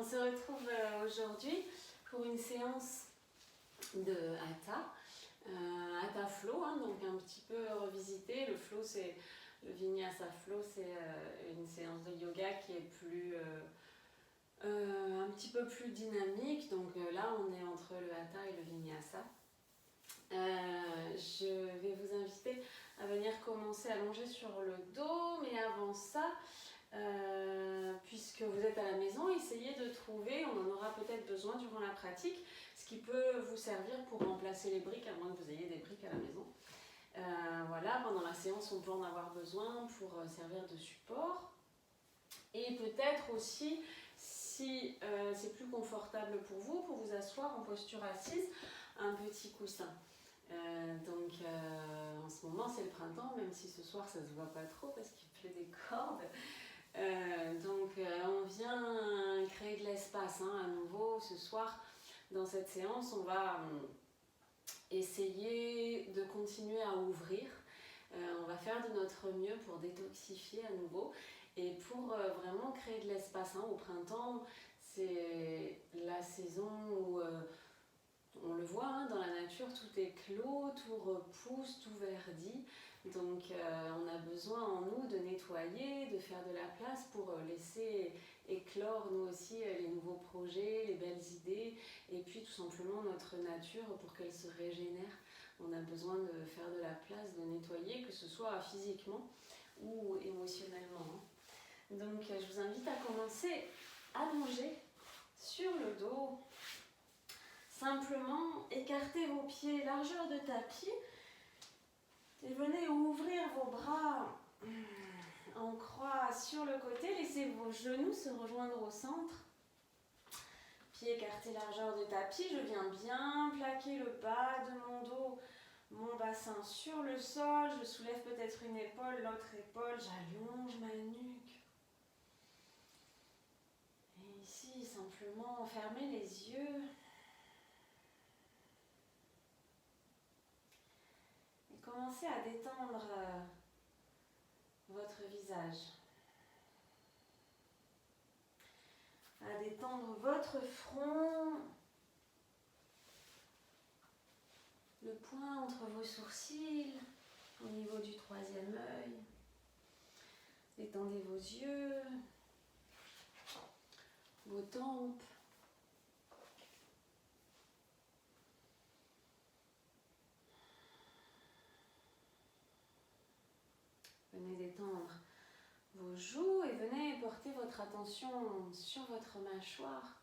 se retrouve aujourd'hui pour une séance de Hatha, Hatha Flow, hein, donc un petit peu revisité. Le flow, c'est le Vinyasa Flow, c'est une séance de yoga qui est plus un petit peu plus dynamique. Donc là, on est entre le Hatha et le Vinyasa. Je vais vous inviter à venir commencer allongé sur le dos, mais avant ça, puisque vous êtes à la maison, essayez de trouver, on en aura peut-être besoin durant la pratique, ce qui peut vous servir pour remplacer les briques, à moins que vous ayez des briques à la maison. Voilà, pendant la séance, on peut en avoir besoin pour servir de support. Et peut-être aussi, si c'est plus confortable pour vous asseoir en posture assise, un petit coussin. En ce moment c'est le printemps, même si ce soir ça se voit pas trop parce qu'il pleut des cordes. On vient créer de l'espace, hein, à nouveau ce soir. Dans cette séance, on va essayer de continuer à ouvrir. On va faire de notre mieux pour détoxifier à nouveau et pour vraiment créer de l'espace, hein. Au printemps, c'est la saison où on le voit, hein, dans la nature, tout est clos, tout repousse, tout verdit. Donc on a besoin en nous de nettoyer, de faire de la place pour laisser éclore nous aussi les nouveaux projets, les belles idées, et puis tout simplement notre nature pour qu'elle se régénère. On a besoin de faire de la place, de nettoyer, que ce soit physiquement ou émotionnellement, hein. Donc je vous invite à commencer allongé sur le dos. Simplement écartez vos pieds largeur de tapis et venez ouvrir vos bras en croix sur le côté. Laissez vos genoux se rejoindre au centre. Pieds écartés largeur de tapis. Je viens bien plaquer le bas de mon dos, mon bassin sur le sol. Je soulève peut-être une épaule, l'autre épaule. J'allonge ma nuque. Et ici, simplement fermez les yeux. Commencez à détendre votre visage, à détendre votre front, le point entre vos sourcils, au niveau du troisième œil. Détendez vos yeux, vos tempes. Venez détendre vos joues et venez porter votre attention sur votre mâchoire.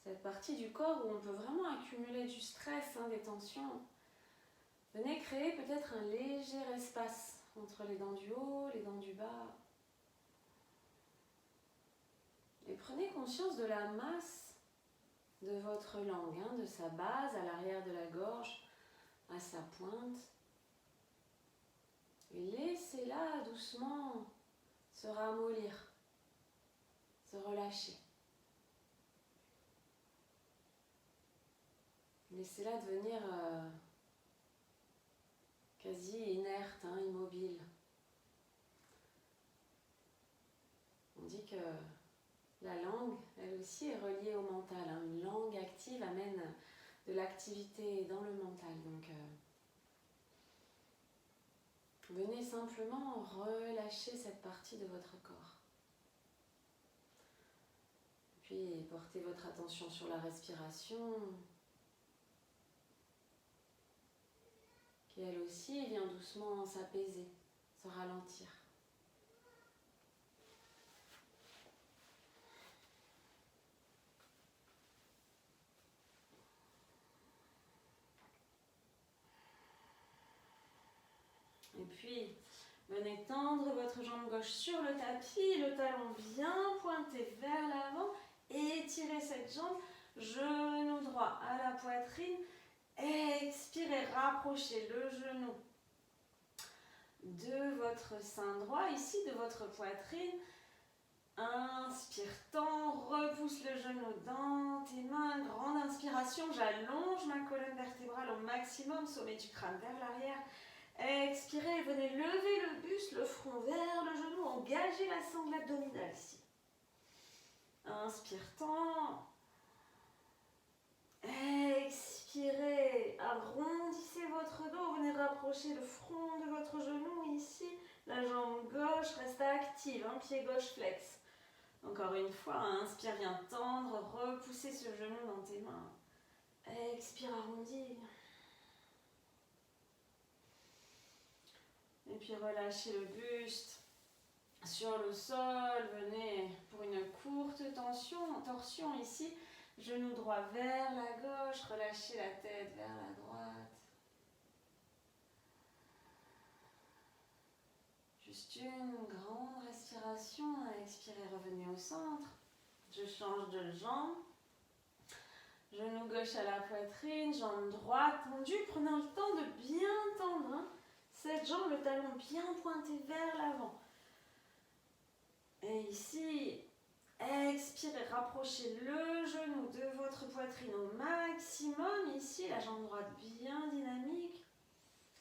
Cette partie du corps où on peut vraiment accumuler du stress, hein, des tensions. Venez créer peut-être un léger espace entre les dents du haut, les dents du bas. Et prenez conscience de la masse de votre langue, hein, de sa base à l'arrière de la gorge, à sa pointe. Et laissez-la doucement se ramollir, se relâcher. Laissez-la devenir quasi inerte, hein, immobile. On dit que la langue, elle aussi, est reliée au mental, hein. Une langue active amène de l'activité dans le mental. Donc, venez simplement relâcher cette partie de votre corps. Puis portez votre attention sur la respiration, qui elle aussi vient doucement s'apaiser, se ralentir. Et puis, venez tendre votre jambe gauche sur le tapis, le talon bien pointé vers l'avant. Étirez cette jambe, genou droit à la poitrine. Expirez, rapprochez le genou de votre sein droit, ici de votre poitrine. Inspire, tends, repousse le genou dans tes mains. Grande inspiration, j'allonge ma colonne vertébrale au maximum, sommet du crâne vers l'arrière. Expirez, venez lever le buste, le front vers le genou, engagez la sangle abdominale ici. Inspire, tend. Expirez, arrondissez votre dos, venez rapprocher le front de votre genou ici. La jambe gauche reste active, pied gauche flex. Encore une fois, inspire, viens tendre, repousser ce genou dans tes mains. Expire, arrondis. Et puis relâchez le buste sur le sol. Venez pour une courte torsion ici. Genou droit vers la gauche, relâchez la tête vers la droite. Juste une grande respiration. Expirez, revenez au centre. Je change de jambe. Genou gauche à la poitrine, jambe droite tendue. Prenez le temps de bien tendre. Cette jambe, le talon bien pointé vers l'avant. Et ici, expirez, rapprochez le genou de votre poitrine au maximum. Ici, la jambe droite bien dynamique.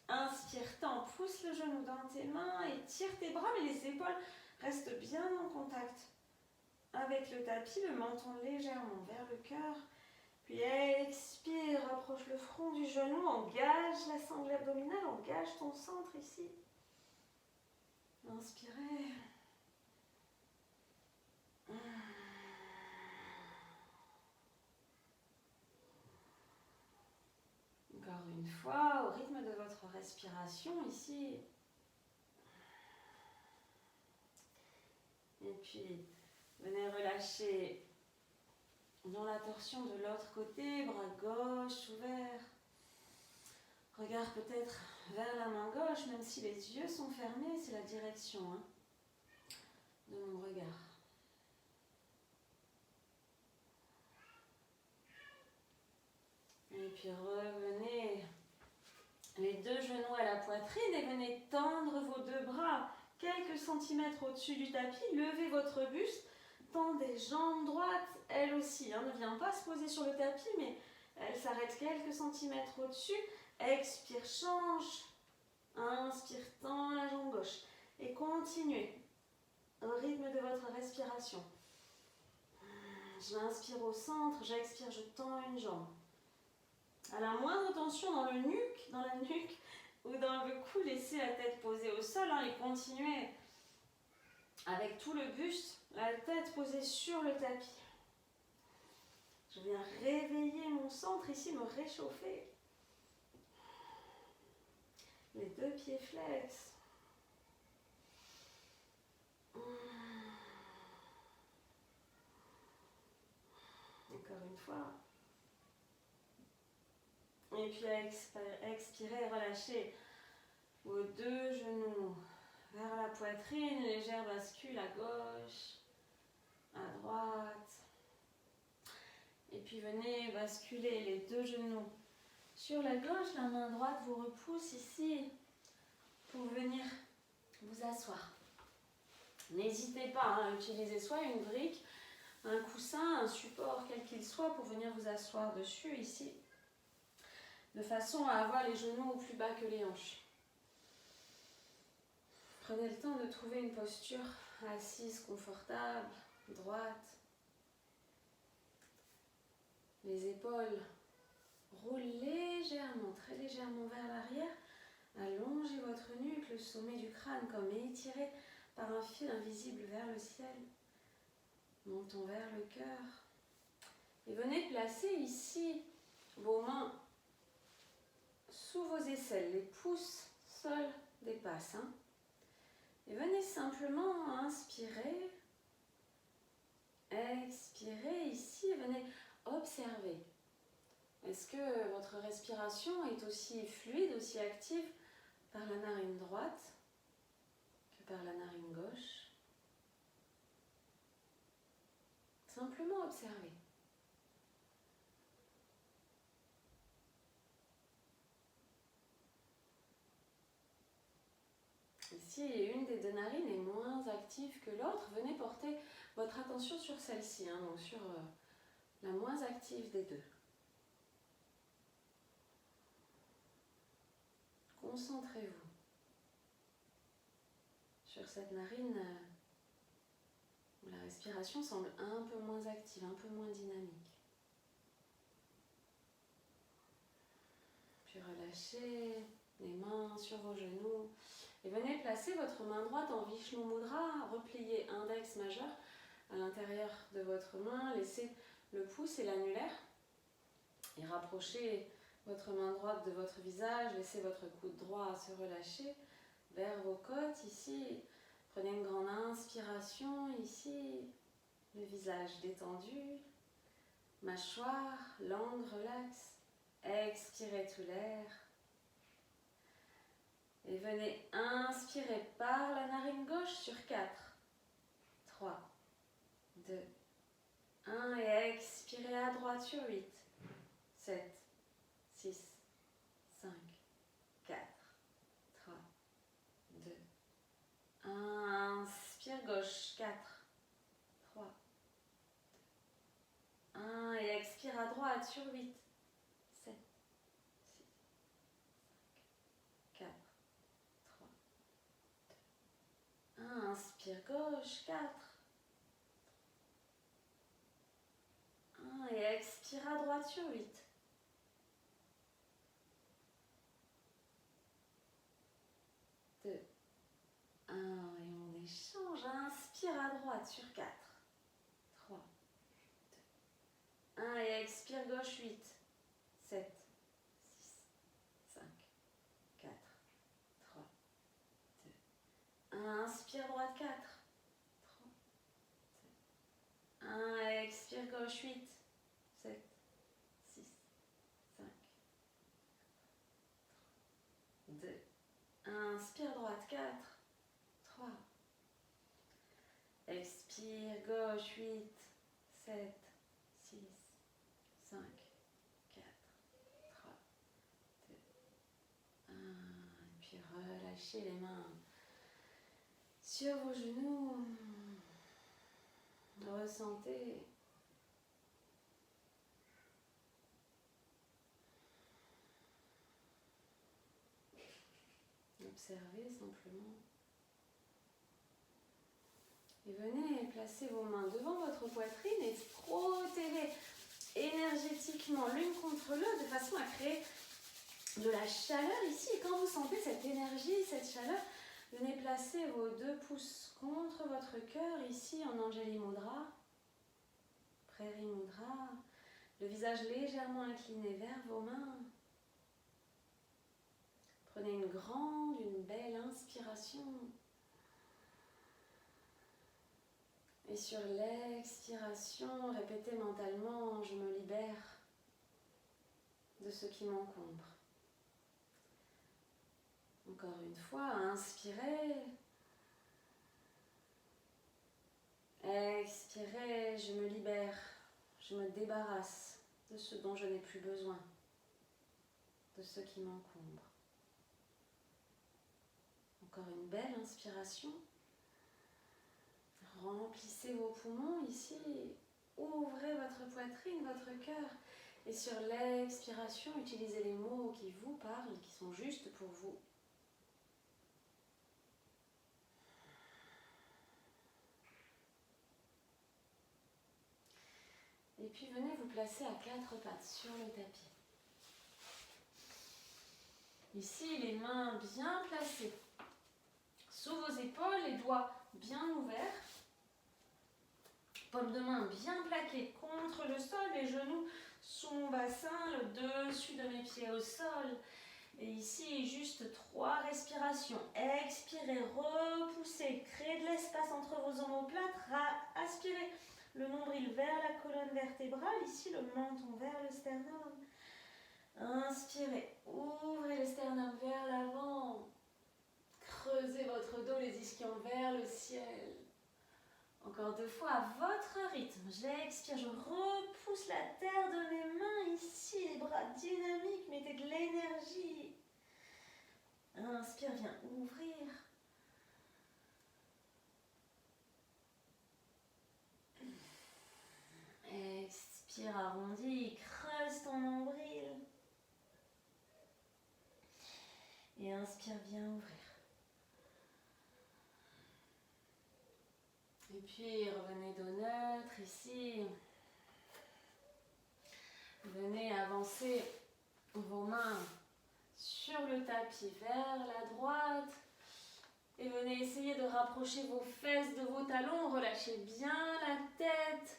Inspire, tends, pousse le genou dans tes mains et tire tes bras, mais les épaules restent bien en contact avec le tapis, le menton légèrement vers le cœur. Puis expire, rapproche le front du genou, engage la sangle abdominale, engage ton centre ici. Inspirez. Encore une fois, au rythme de votre respiration ici. Et puis, venez relâcher dans la torsion de l'autre côté, bras gauche ouvert. Regard peut-être vers la main gauche, même si les yeux sont fermés, c'est la direction de mon regard. Et puis revenez les deux genoux à la poitrine et venez tendre vos deux bras quelques centimètres au-dessus du tapis. Levez votre buste, tendez jambes droites, elle aussi. Ne vient pas se poser sur le tapis, mais elle s'arrête quelques centimètres au-dessus. Expire, change. Inspire, tend la jambe gauche. Et continuez au rythme de votre respiration. J'inspire au centre, j'expire, je tends une jambe. À la moindre tension dans la nuque ou dans le cou, laissez la tête posée au sol et continuez avec tout le buste, la tête posée sur le tapis. Je viens réveiller mon centre ici, me réchauffer. Les deux pieds flex. Encore une fois. Et puis expirez, relâchez vos deux genoux vers la poitrine, légère bascule à gauche, à droite. Et puis venez basculer les deux genoux sur la gauche, la main droite vous repousse ici pour venir vous asseoir. N'hésitez pas à utiliser soit une brique, un coussin, un support, quel qu'il soit, pour venir vous asseoir dessus ici, de façon à avoir les genoux au plus bas que les hanches. Prenez le temps de trouver une posture assise, confortable, droite. Les épaules roulent légèrement, très légèrement vers l'arrière. Allongez votre nuque, le sommet du crâne comme étiré par un fil invisible vers le ciel. Montons vers le cœur. Et venez placer ici vos mains sous vos aisselles. Les pouces, sol dépassent. Et venez simplement inspirer. Expirez ici. Venez observer. Est-ce que votre respiration est aussi fluide, aussi active par la narine droite que par la narine gauche? Simplement observer. Si une des deux narines est moins active que l'autre, venez porter votre attention sur celle-ci, donc sur la moins active des deux. Concentrez-vous sur cette narine où la respiration semble un peu moins active, un peu moins dynamique. Puis relâchez les mains sur vos genoux et venez placer votre main droite en Vishnu Mudra, repliez index majeur à l'intérieur de votre main, laissez le pouce et l'annulaire et rapprochez votre main droite de votre visage, laissez votre coude droit se relâcher vers vos côtes ici. Prenez une grande inspiration ici, le visage détendu, mâchoire, langue relaxe. Expirez tout l'air. Et venez inspirer par la narine gauche sur 4. 3, 2, 1. Et expirez à droite sur 8, 7, 6, 5, 4, 3, 2, 1. Inspire gauche, 4, 3, 2, 1. Et expire à droite sur 8, 7, 6, 5, 4, 3, 2, 1. Inspire gauche, 4, 1. Et expire à droite sur 8, 2, 1. Et on échange. Inspire à droite sur 4, 3, 2, 1. Et expire gauche 8, 7, 6, 5, 4, 3, 2, 1. Inspire droite 4, 3, 2, 1. Et expire gauche 8, 7, 6, 5, 2, 1. Inspire droite 4, 3. Expire gauche 8, 7, 6, 5, 4, 3, 2, 1. Et puis relâchez les mains sur vos genoux. Ressentez observez simplement. Et venez placer vos mains devant votre poitrine et frottez-les énergétiquement l'une contre l'autre de façon à créer de la chaleur ici. Et quand vous sentez cette énergie, cette chaleur, venez placer vos 2 pouces contre votre cœur ici en Anjali Mudra, Prairie Mudra, le visage légèrement incliné vers vos mains. Prenez une grande, une belle inspiration. Et sur l'expiration, répétez mentalement, je me libère de ce qui m'encombre. Encore une fois, inspirez. Expirez, je me libère, je me débarrasse de ce dont je n'ai plus besoin, de ce qui m'encombre. Encore une belle inspiration. Remplissez vos poumons ici, ouvrez votre poitrine, votre cœur. Et sur l'expiration, utilisez les mots qui vous parlent, qui sont justes pour vous. Et puis venez vous placer à 4 pattes sur le tapis. Ici, les mains bien placées sous vos épaules, les doigts bien ouverts. Paume de main bien plaquée contre le sol, les genoux sous mon bassin, le dessus de mes pieds au sol. Et ici, juste 3 respirations. Expirez, repoussez, créez de l'espace entre vos omoplates. Aspirez le nombril vers la colonne vertébrale, ici le menton vers le sternum. Inspirez, ouvrez le sternum vers l'avant. Creusez votre dos, les ischions vers le ciel. Encore 2 fois, à votre rythme. J'expire, je repousse la terre de mes mains ici, les bras dynamiques, mettez de l'énergie. Inspire, viens ouvrir. Expire, arrondi, creuse ton nombril. Et inspire, viens ouvrir. Et puis revenez dos neutre ici. Venez avancer vos mains sur le tapis vers la droite. Et venez essayer de rapprocher vos fesses de vos talons. Relâchez bien la tête,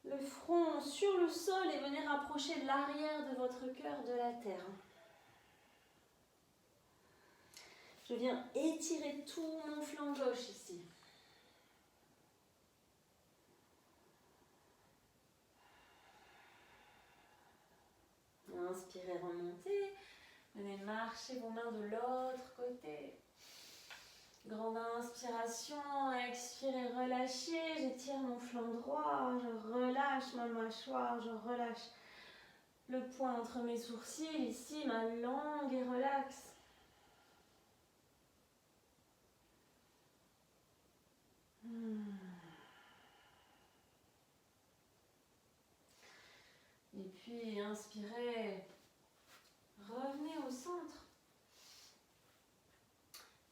le front sur le sol et venez rapprocher l'arrière de votre cœur de la terre. Je viens étirer tout mon flanc gauche ici. Inspirez, remontez. Venez marcher vos mains de l'autre côté. Grande inspiration, expirez, relâchez. J'étire mon flanc droit, je relâche ma mâchoire, je relâche le poing entre mes sourcils. Ici, ma langue est relaxe. Et puis, inspirez. Revenez au centre.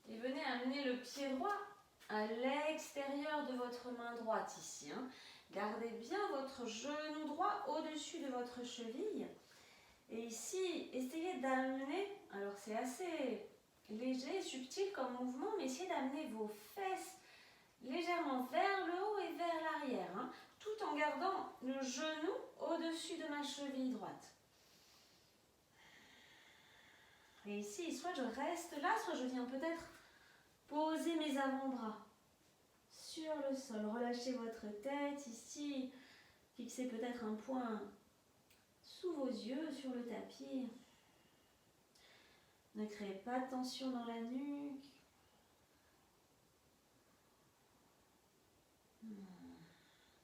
Et venez amener le pied droit à l'extérieur de votre main droite ici. Gardez bien votre genou droit au-dessus de votre cheville. Et ici, essayez d'amener, alors c'est assez léger, subtil comme mouvement, mais essayez d'amener vos fesses légèrement vers le haut et vers l'arrière, tout en gardant le genou au-dessus de ma cheville droite. Et ici, soit je reste là, soit je viens peut-être poser mes avant-bras sur le sol. Relâchez votre tête ici. Fixez peut-être un point sous vos yeux sur le tapis. Ne créez pas de tension dans la nuque.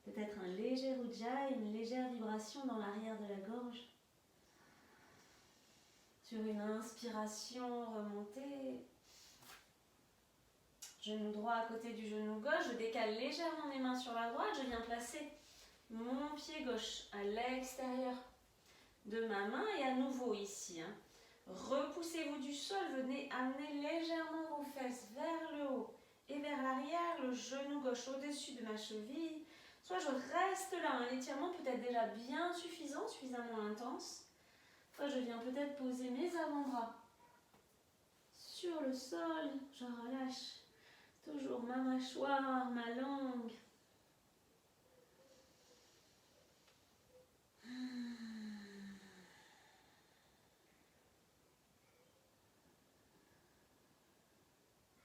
Peut-être un léger ujjayi, une légère vibration dans l'arrière de la gorge. Sur une inspiration, remontez. Genou droit à côté du genou gauche. Je décale légèrement mes mains sur la droite. Je viens placer mon pied gauche à l'extérieur de ma main et à nouveau ici. Repoussez-vous du sol. Venez amener légèrement vos fesses vers le haut et vers l'arrière. Le genou gauche au-dessus de ma cheville. Soit je reste là. L'étirement peut être déjà bien suffisant, suffisamment intense. Soit je viens peut-être poser mes avant-bras sur le sol. Je relâche toujours ma mâchoire, ma langue.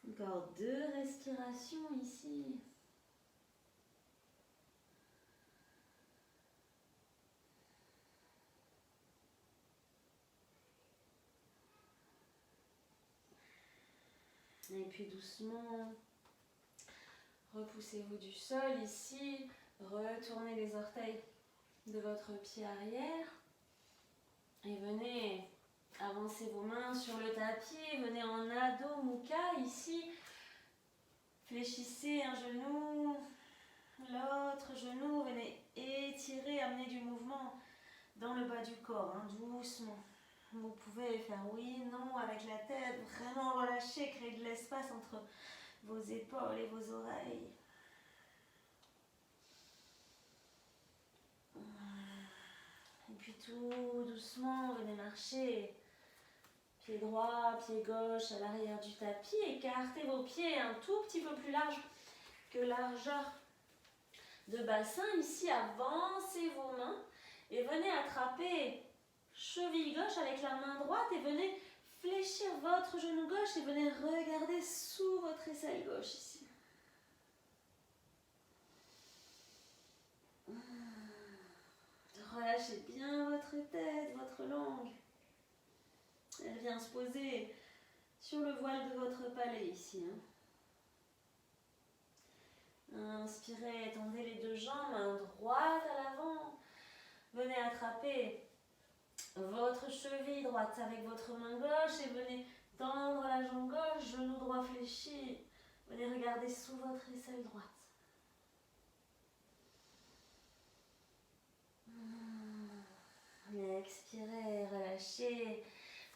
Encore 2 respirations ici. Et puis doucement, repoussez-vous du sol ici. Retournez les orteils de votre pied arrière. Et venez avancer vos mains sur le tapis. Venez en Adho Mukha ici. Fléchissez un genou, l'autre genou. Venez étirer, amener du mouvement dans le bas du corps, doucement. Vous pouvez faire oui, non avec la tête, vraiment relâcher, créer de l'espace entre vos épaules et vos oreilles. Et puis tout doucement, venez marcher. Pied droit, pied gauche à l'arrière du tapis. Écartez vos pieds un tout petit peu plus large que largeur de bassin. Ici, avancez vos mains et venez attraper cheville gauche avec la main droite et venez fléchir votre genou gauche et venez regarder sous votre aisselle gauche ici. Relâchez bien votre tête, votre langue. Elle vient se poser sur le voile de votre palais ici. Inspirez, étendez les 2 jambes, main droite à l'avant. Venez attraper votre cheville droite avec votre main gauche et venez tendre la jambe gauche, genou droit fléchi. Venez regarder sous votre aisselle droite. Expirez, relâchez.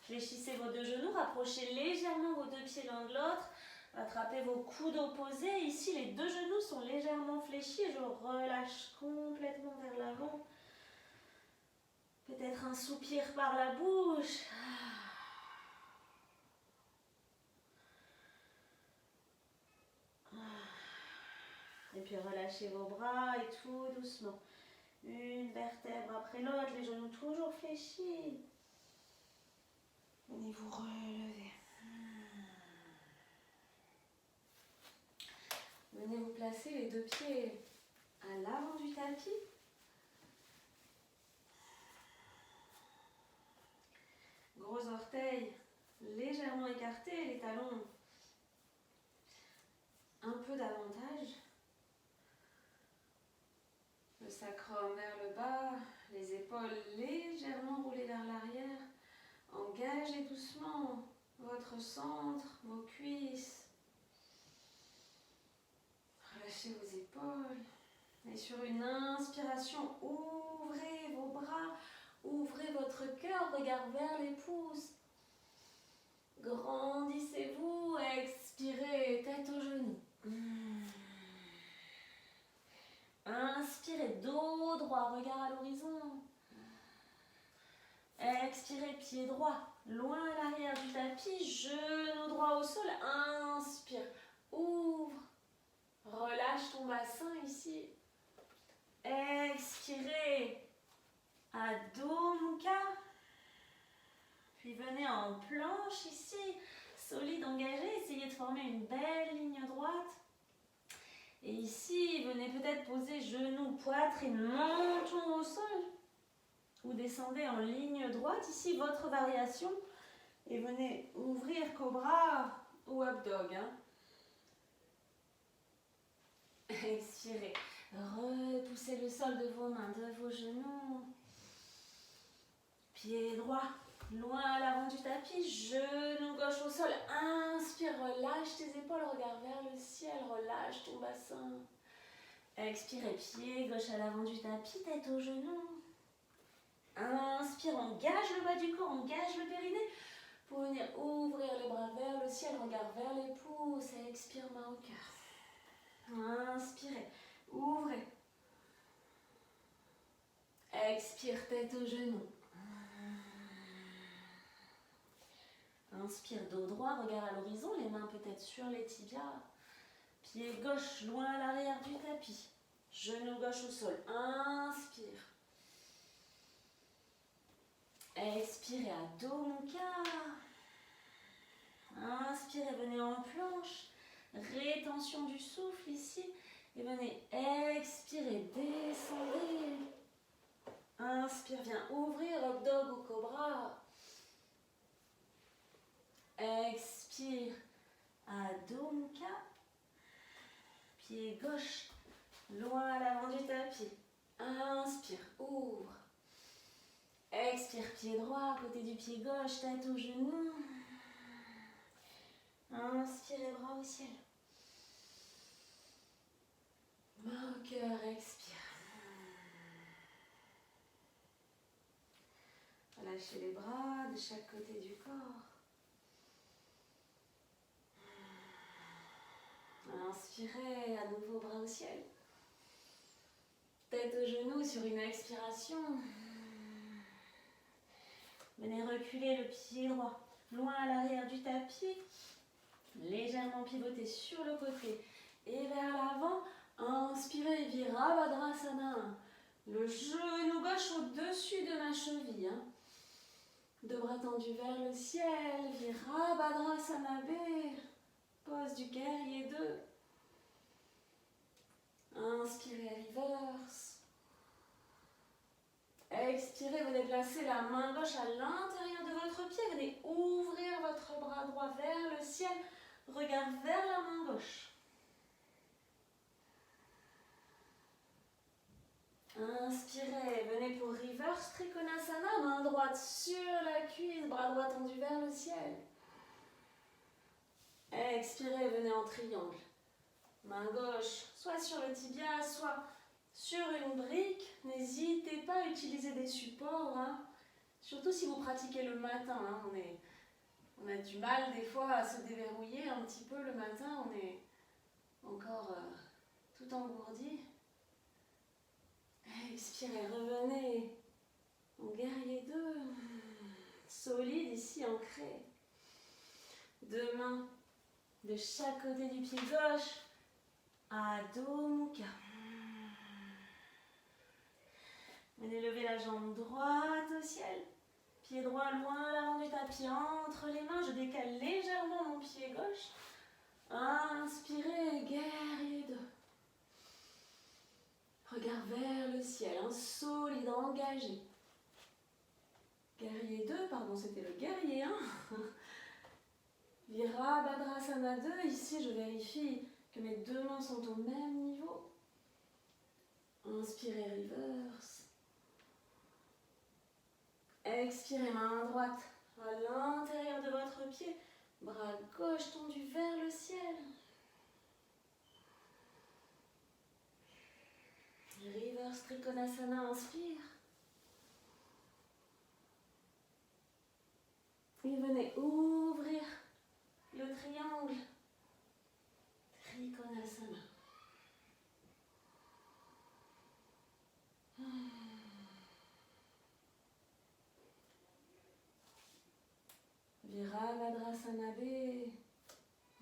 Fléchissez vos 2 genoux, rapprochez légèrement vos 2 pieds l'un de l'autre. Attrapez vos coudes opposés. Ici, les deux genoux sont légèrement fléchis. Je relâche complètement vers l'avant. Peut-être un soupir par la bouche. Et puis relâchez vos bras et tout doucement. Une vertèbre après l'autre, les genoux toujours fléchis. Venez vous relever. Venez vous placer les deux pieds à l'avant du tapis. Gros orteils légèrement écartés, les talons un peu davantage. Le sacrum vers le bas, les épaules légèrement roulées vers l'arrière. Engagez doucement votre centre, vos cuisses. Relâchez vos épaules. Et sur une inspiration, ouvrez vos bras, ouvrez votre cœur, regard vers les pouces. Grandissez-vous, expirez, tête aux genoux. Inspirez, dos droit, regard à l'horizon. Expirez, pied droit, loin à l'arrière du tapis, genou droit au sol. Inspire, ouvre, relâche ton bassin ici. Expirez, Adho Mukha. Puis venez en planche ici, solide, engagé. Essayez de former une belle ligne droite. Et ici, venez peut-être poser genoux, poitrine, menton au sol. Ou descendez en ligne droite. Ici, votre variation. Et venez ouvrir cobra ou up dog. Expirez. Repoussez le sol de vos mains, de vos genoux. Pied droit, loin à l'avant du tapis. Genou gauche au sol. Inspire, relâche tes épaules, regarde vers le ciel. Relâche ton bassin. Expirez, pied gauche à l'avant du tapis, tête aux genoux. Inspire, engage le bas du corps, engage le périnée. Pour venir ouvrir les bras vers le ciel, regard vers les pouces. Expire, main au cœur. Inspirez, ouvrez. Expire, tête aux genoux. Inspire, dos droit, regard à l'horizon, les mains peut-être sur les tibias. Pied gauche, loin à l'arrière du tapis. Genou gauche au sol. Inspire. Expirez, Adho Mukha. Inspirez, venez en planche. Rétention du souffle ici. Et venez expirer, descendez. Inspire, viens ouvrir, up dog ou cobra. Expire, Adho Mukha. Pied gauche, loin à l'avant du tapis. Inspire, ouvre. Expire, pied droit, à côté du pied gauche, tête aux genoux. Inspirez, bras au ciel. Main au cœur, expire. Relâchez les bras de chaque côté du corps. Inspirez, à nouveau bras au ciel. Tête aux genoux sur une expiration. Venez reculer le pied droit, loin à l'arrière du tapis. Légèrement pivoter sur le côté et vers l'avant. Inspirez, Virabhadrasana. Le genou gauche au-dessus de ma cheville. Deux bras tendus vers le ciel. Virabhadrasana B. Pose du guerrier 2. Inspirez, reverse. Expirez, venez placer la main gauche à l'intérieur de votre pied. Venez ouvrir votre bras droit vers le ciel. Regard vers la main gauche. Inspirez, venez pour reverse trikonasana. Main droite sur la cuisse, bras droit tendu vers le ciel. Expirez, venez en triangle. Main gauche, soit sur le tibia, soit sur une brique. N'hésitez pas à utiliser des supports. Surtout si vous pratiquez le matin. On a du mal des fois à se déverrouiller un petit peu le matin, on est encore tout engourdi. Expirez, revenez en guerrier 2. Solide ici, ancré. Deux mains de chaque côté du pied gauche. Adho Mukha. Venez lever la jambe droite au ciel. Pied droit loin à l'avant du tapis, entre les mains. Je décale légèrement mon pied gauche. Inspirez, guerrier 2. Regard vers le ciel, solide, engagé. Guerrier 2, pardon, c'était le guerrier 1. Virabhadrasana 2, ici je vérifie que mes deux mains sont au même niveau. Inspirez, reverse. Expirez, main droite à l'intérieur de votre pied. Bras gauche tendu vers le ciel. Reverse Trikonasana, inspire. Et venez ouvrir le triangle. Trikonasana. Virabhadrasana B.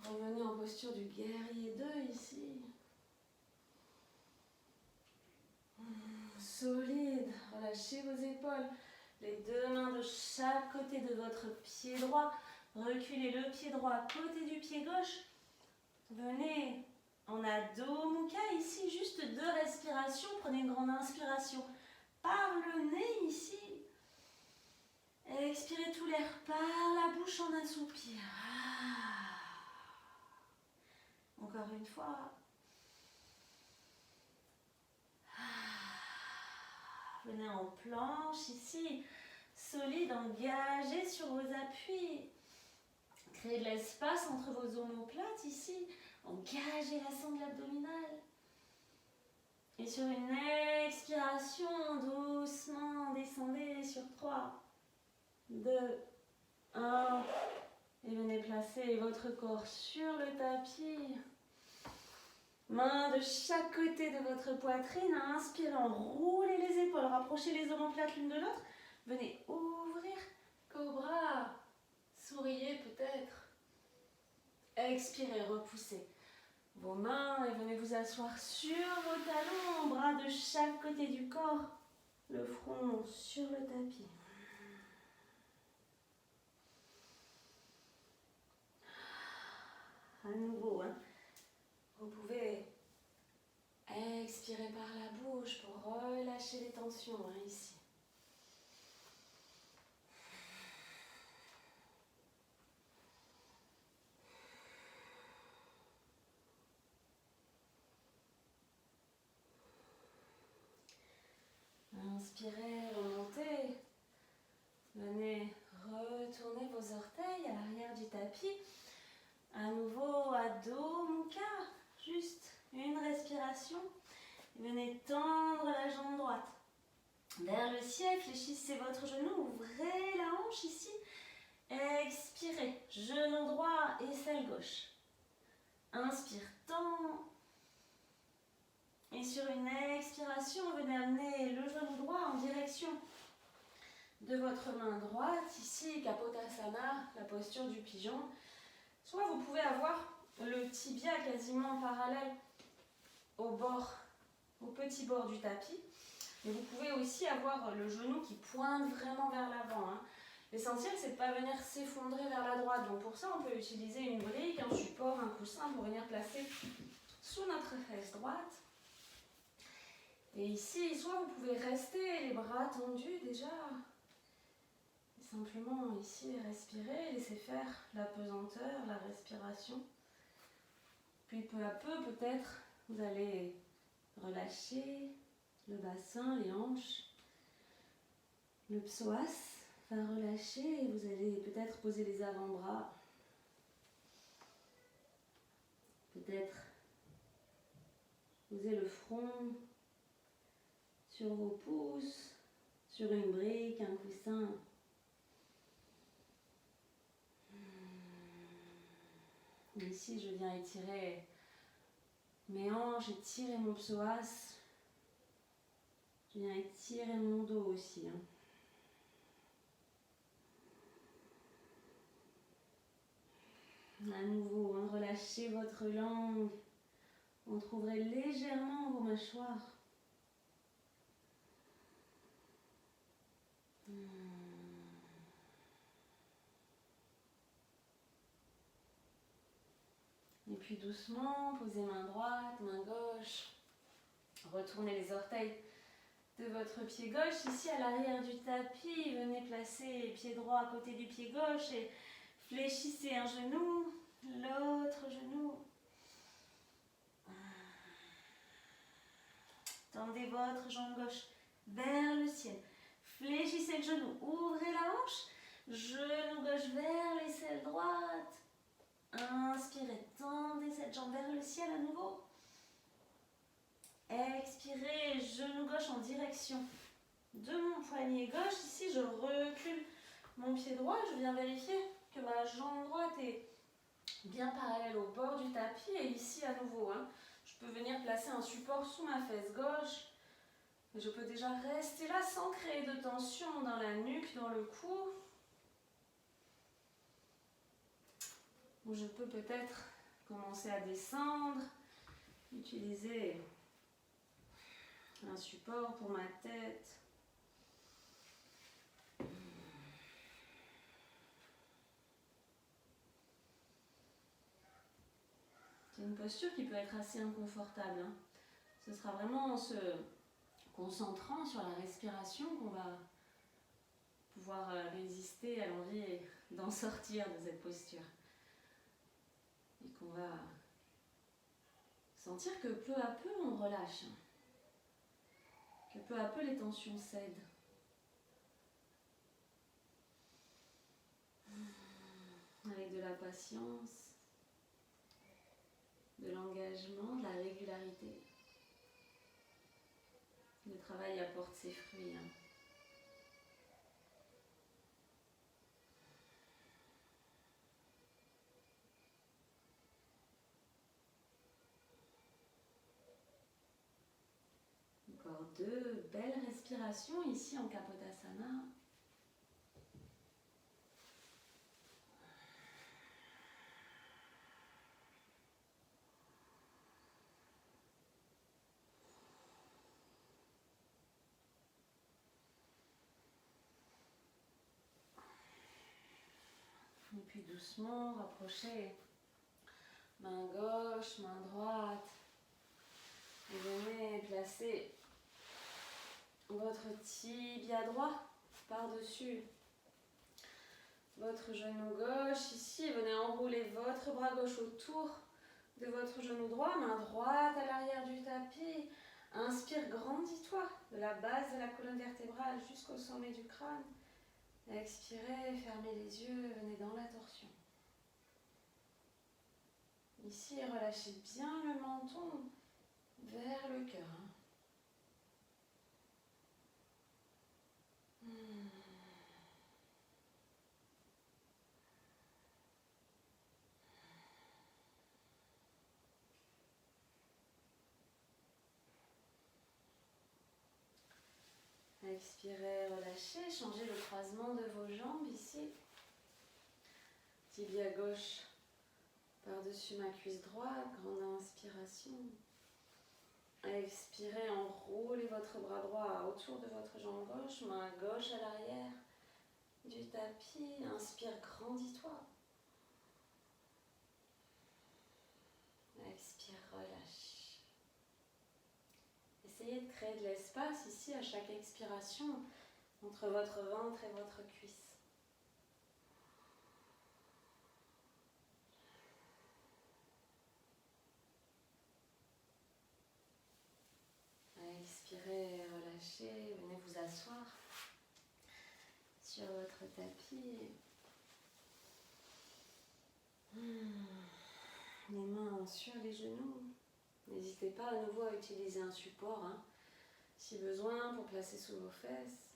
Revenez en posture du guerrier 2 ici. Solide. Relâchez vos épaules. Les deux mains de chaque côté de votre pied droit. Reculez le pied droit à côté du pied gauche. Venez en Adho Mukha ici. Juste 2 respirations. Prenez une grande inspiration par le nez ici. Expirez tout l'air par la bouche en un soupir. Encore une fois. Venez en planche ici. Solide, engagé sur vos appuis. Créez de l'espace entre vos omoplates ici. Engagez la sangle abdominale. Et sur une expiration, doucement descendez sur 3, 2, 1. Et venez placer votre corps sur le tapis. Main de chaque côté de votre poitrine. Inspirant, roulez les épaules. Rapprochez les omoplates l'une de l'autre. Venez ouvrir. Cobra. Souriez peut-être. Expirez, repoussez vos mains et venez vous asseoir sur vos talons. Bras de chaque côté du corps. Le front sur le tapis. À nouveau, vous pouvez expirer par la bouche pour relâcher les tensions ici. Inspirez, remontez. Venez retourner vos orteils à l'arrière du tapis. À nouveau, Adho Mukha. Juste une respiration. Venez tendre la jambe droite vers le ciel. Fléchissez votre genou. Ouvrez la hanche ici. Expirez. Genou droit et selle gauche. Inspire, tend. Et sur une expiration, venez amener le genou droit en direction de votre main droite. Ici, Kapotasana, la posture du pigeon. Soit vous pouvez avoir le tibia quasiment parallèle au petit bord du tapis. Mais vous pouvez aussi avoir le genou qui pointe vraiment vers l'avant. L'essentiel, c'est de ne pas venir s'effondrer vers la droite. Donc pour ça, on peut utiliser une brique, un support, un coussin pour venir placer sous notre fesse droite. Et ici, soit vous pouvez rester les bras tendus déjà. Et simplement ici, respirer, laisser faire la pesanteur, la respiration. Puis peu à peu, peut-être, vous allez relâcher le bassin, les hanches. Le psoas va relâcher et vous allez peut-être poser les avant-bras. Peut-être poser le front sur vos pouces, sur une brique, un coussin. Ici, je viens étirer mes hanches, étirer mon psoas. Je viens étirer mon dos aussi. À nouveau, relâchez votre langue. Entrouvrez légèrement vos mâchoires. Et puis doucement, posez main droite, main gauche. Retournez les orteils de votre pied gauche ici à l'arrière du tapis. Venez placer pied droit à côté du pied gauche et fléchissez un genou, l'autre genou. Tendez votre jambe gauche vers le ciel. Fléchissez le genou, ouvrez la hanche. Genou gauche vers l'aisselle droite. Inspirez, tendez cette jambe vers le ciel à nouveau. Expirez, genou gauche en direction de mon poignet gauche. Ici, je recule mon pied droit. Je viens vérifier que ma jambe droite est bien parallèle au bord du tapis. Et ici, à nouveau, je peux venir placer un support sous ma fesse gauche. Et je peux déjà rester là sans créer de tension dans la nuque, dans le cou. Ou je peux peut-être commencer à descendre, utiliser un support pour ma tête. C'est une posture qui peut être assez inconfortable. Ce sera vraiment en se concentrant sur la respiration qu'on va pouvoir résister à l'envie d'en sortir de cette posture. Et qu'on va sentir que peu à peu on relâche. Que peu à peu les tensions cèdent. Avec de la patience, de l'engagement, de la régularité. Le travail apporte ses fruits. Encore 2 belles respirations ici en Kapotasana. Et puis doucement, rapprochez main gauche, main droite. Et venez placer votre tibia droit par-dessus votre genou gauche. Ici, venez enrouler votre bras gauche autour de votre genou droit. Main droite à l'arrière du tapis. Inspire, grandis-toi de la base de la colonne vertébrale jusqu'au sommet du crâne. Expirez, fermez les yeux, venez dans la torsion. Ici, relâchez bien le menton vers le cœur. Expirez, relâchez, changez le croisement de vos jambes ici. Tibia gauche par-dessus ma cuisse droite, grande inspiration. Expirez, enroulez votre bras droit autour de votre jambe gauche, main gauche à l'arrière du tapis. Inspire, grandis-toi. Expire, relâche. Essayez de créer de l'espace ici à chaque expiration entre votre ventre et votre cuisse. Expirez, relâchez, venez vous asseoir sur votre tapis. Les mains sur les genoux. N'hésitez pas à nouveau à utiliser un support, si besoin, pour placer sous vos fesses.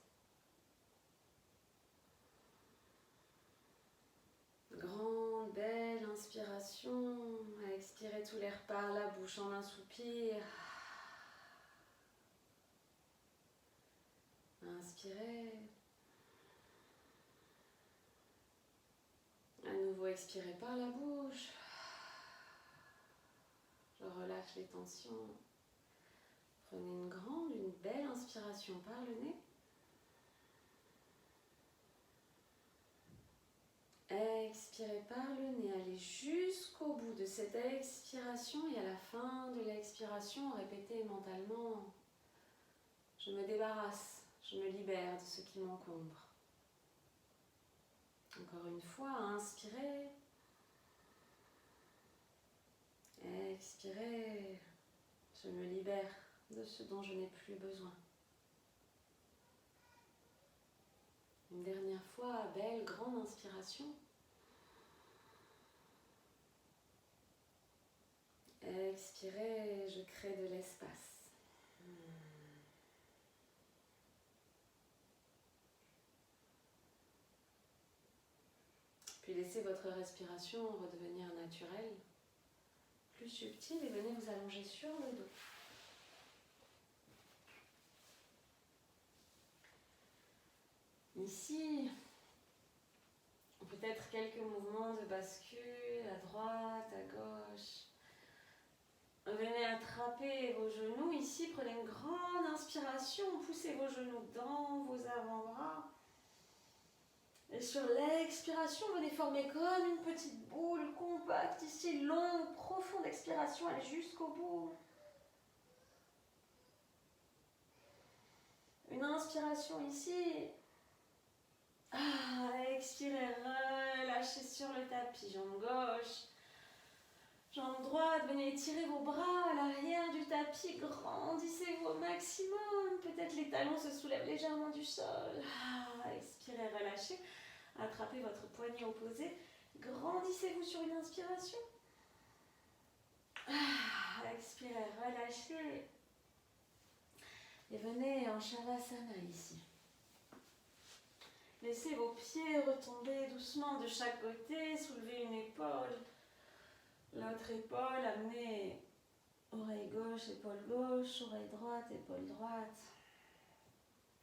Grande, belle inspiration. attention à expirer tout l'air par la bouche en un soupir. Inspirez. À nouveau, expirez par la bouche. Je relâche les tensions. Prenez une belle inspiration par le nez. Expirez par le nez, allez jusqu'au bout de cette expiration et à la fin de l'expiration, répétez mentalement « Je me débarrasse, je me libère de ce qui m'encombre ». Encore une fois, inspirez. Expirez, je me libère de ce dont je n'ai plus besoin. Une dernière fois, belle grande inspiration. Expirez, je crée de l'espace. Puis laissez votre respiration redevenir naturelle, plus subtile et venez vous allonger sur le dos. Ici, peut-être quelques mouvements de bascule à droite, à gauche. Venez attraper vos genoux. Ici, prenez une grande inspiration. Poussez vos genoux dans vos avant-bras. Et sur l'expiration, venez former comme une petite boule compacte. Ici, longue, profonde expiration. Allez jusqu'au bout. Une inspiration ici. Expirez, relâchez sur le tapis. Jambe gauche. Jambe droite, venez étirer vos bras à l'arrière du tapis, grandissez-vous au maximum. Peut-être les talons se soulèvent légèrement du sol. Expirez, relâchez. Attrapez votre poignet opposé. Grandissez-vous sur une inspiration. Expirez, relâchez. Et venez en Shavasana ici. Laissez vos pieds retomber doucement de chaque côté. Soulevez une épaule. L'autre épaule, amenez oreille gauche, épaule gauche, oreille droite, épaule droite.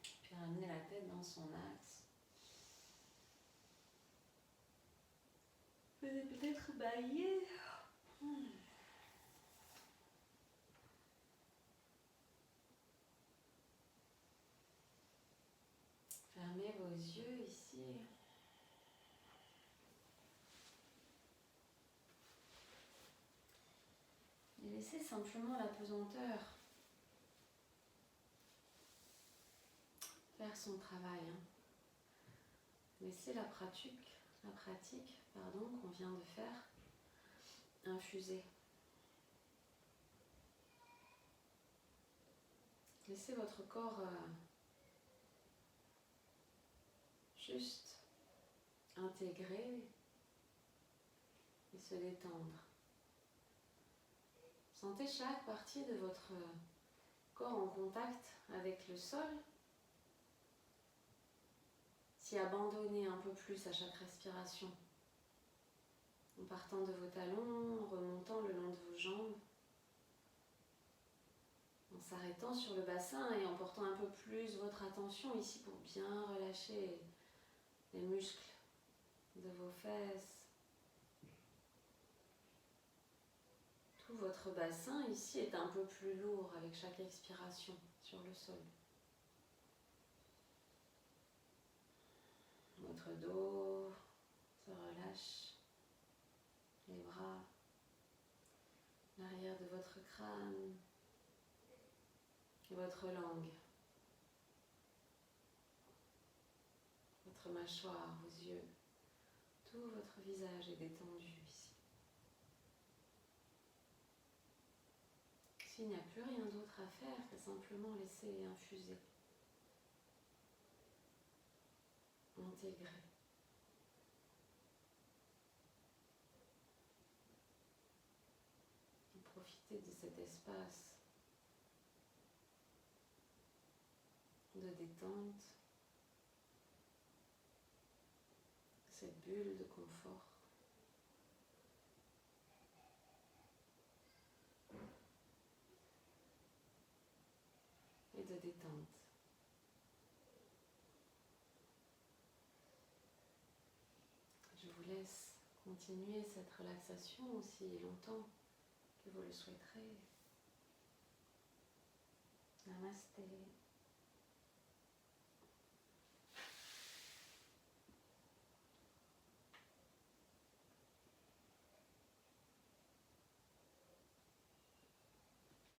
Puis ramenez la tête dans son axe. Venez peut-être bâiller. Fermez vos yeux ici. Et laissez simplement la pesanteur faire son travail. Laissez la pratique qu'on vient de faire infuser. Laissez votre corps juste intégrer et se détendre. Sentez chaque partie de votre corps en contact avec le sol. S'y abandonner un peu plus à chaque respiration. En partant de vos talons, en remontant le long de vos jambes. En s'arrêtant sur le bassin et en portant un peu plus votre attention ici pour bien relâcher les muscles de vos fesses. Tout votre bassin ici est un peu plus lourd avec chaque expiration sur le sol. Votre dos se relâche, les bras, l'arrière de votre crâne, votre langue, votre mâchoire, vos yeux, tout votre visage est détendu ici. S'il n'y a plus rien d'autre à faire que simplement laisser infuser, intégrer. Et profiter de cet espace de détente, cette bulle de confort. de détente. Je vous laisse continuer cette relaxation aussi longtemps que vous le souhaiterez. Namasté.